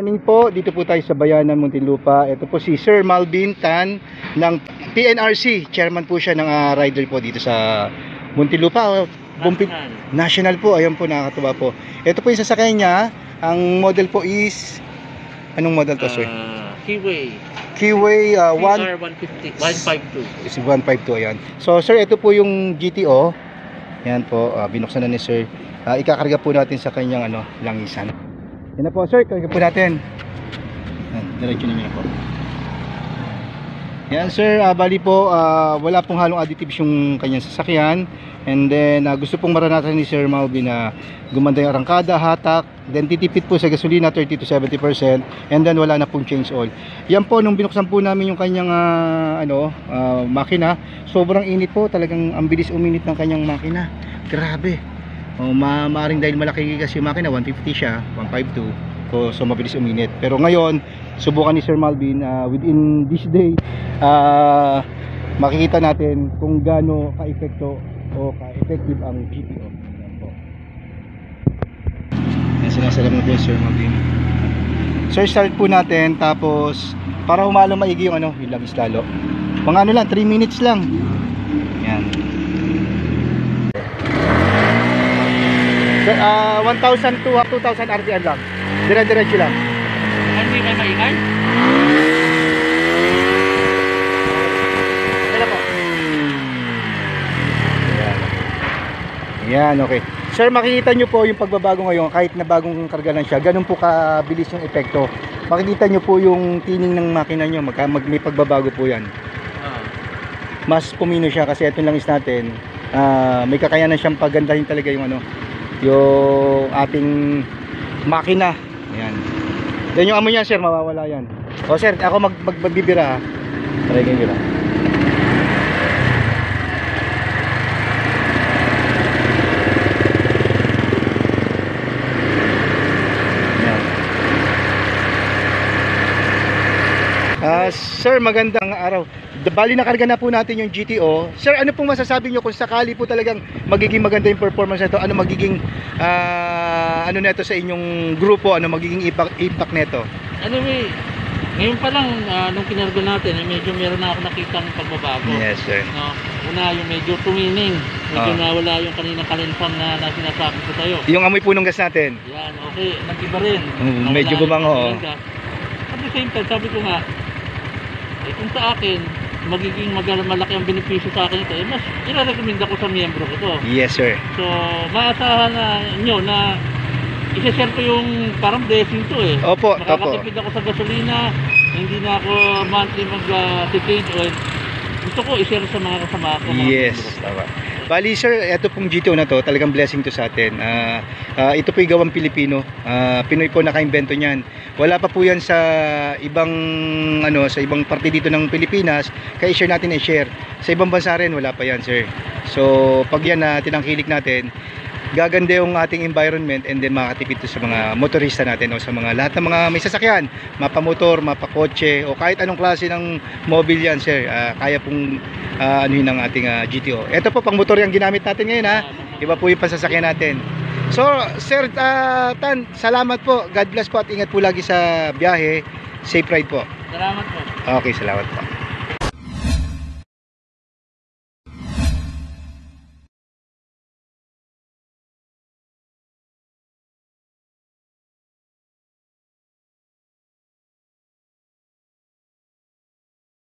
Morning po, dito po tayo sa Bayanan, Muntinlupa. Ito po si Sir Malvin Tan ng PNRC. Chairman po siya ng rider po dito sa Muntinlupa. National po, ayun po, nakakatuwa po. Ito po yung sasakyan niya. Ang model po is, anong model to, sir? Keyway 150, 152. 152, ayan. So sir, ito po yung GTO. Yan po, binuksan na ni sir. Ikakarga po natin sa kanyang langisan. Yan na po sir, karga po natin. Yan, diretso ninyo na po. Yan sir, bali po wala pong halong additives yung kanyang sasakyan. And then gusto pong maranasan ni Sir Malvin na gumanda yung arangkada, hatak. Then titipid po sa gasolina 30 to 70%. And then wala na pong change oil. Yan po, nung binuksan po namin yung kanyang makina, sobrang init po. Talagang ang bilis uminit ng kanyang makina. Grabe. Maaaring dahil malaki kasi yung makina, 150 siya, 152. So mabilis uminit. Pero ngayon, subukan ni Sir Malvin within this day, makikita natin kung gaano ka-epekto o ka-effective ang GTO. Yan, sinasalam na po Sir Malvin. Sir, start po natin, tapos para humalo maigi yung yung langis lalo. Mga lang, 3 minutes lang. Yan. Sir, 1,000 to 2,000 RPM lang. Dire-diretso lang. Hindi ba maingay? Yan, okay. Sir, makikita nyo po yung pagbabago ngayon, kahit na bagong karga lang siya, ganun po kabilis yung epekto. Makikita nyo po yung tining ng makina nyo, may pagbabago po yan. Mas pumino siya kasi ito langis natin, may kakayanan siyang pagandahin talaga yung yung ating makina. Yan. Then yung amoy niya sir, mawawala yan. O sir, ako magbibira ha. Try kayo bira. Sir, magandang araw. Bali nakarga na po natin yung GTO. Sir, ano pong masasabi nyo kung sakali po talagang magiging maganda yung performance nito? Ano magiging neto sa inyong grupo? Ano magiging impact neto? Anyway, ngayon pa lang nung kinarga natin, medyo meron na ako nakitang pagbabago. Yes, sir. No, una yung medyo tumining, medyo nawala yung kaninang kalinfang na sinasabi ko sa'yo. Yung amoy punong gas natin? Yan, okay, nag-iba rin. Medyo bumango. At the same time, sabi ko nga, kung sa akin magiging malaki ang benepisyo sa akin ito, mas i-recommend ako sa miyembro ko to. Yes sir. So maasahan na nyo na i-share ko yung parang blessing to eh. Opo, makakatipid ako sa gasolina, hindi na ako monthly mag-change oil. Gusto ko i-share sa mga kasama ko. Yes, tama. Bali sir, ito pong GTO na to, talagang blessing to sa atin. Ito po yung gawang Pilipino. Pinoy po naka-invento niyan. Wala pa po yan sa ibang sa ibang parte dito ng Pilipinas. Kaya i-share natin, i-share. Sa ibang bansa rin wala pa yan, sir. So, pag yan tinangkilik natin, gaganda yung ating environment, and then makakatipid to sa mga motorista natin o sa mga lahat ng mga may sasakyan, mapamotor, mapakotse o kahit anong klase ng mobile yan, sir. Kaya pong anuhin ng ating GTO. Ito po pang motor yung ginamit natin ngayon ha. Iba po yung pasasakyan natin. So sir, Tan, salamat po. God bless po at ingat po lagi sa biyahe. Safe ride po. Salamat po. Okay, salamat po.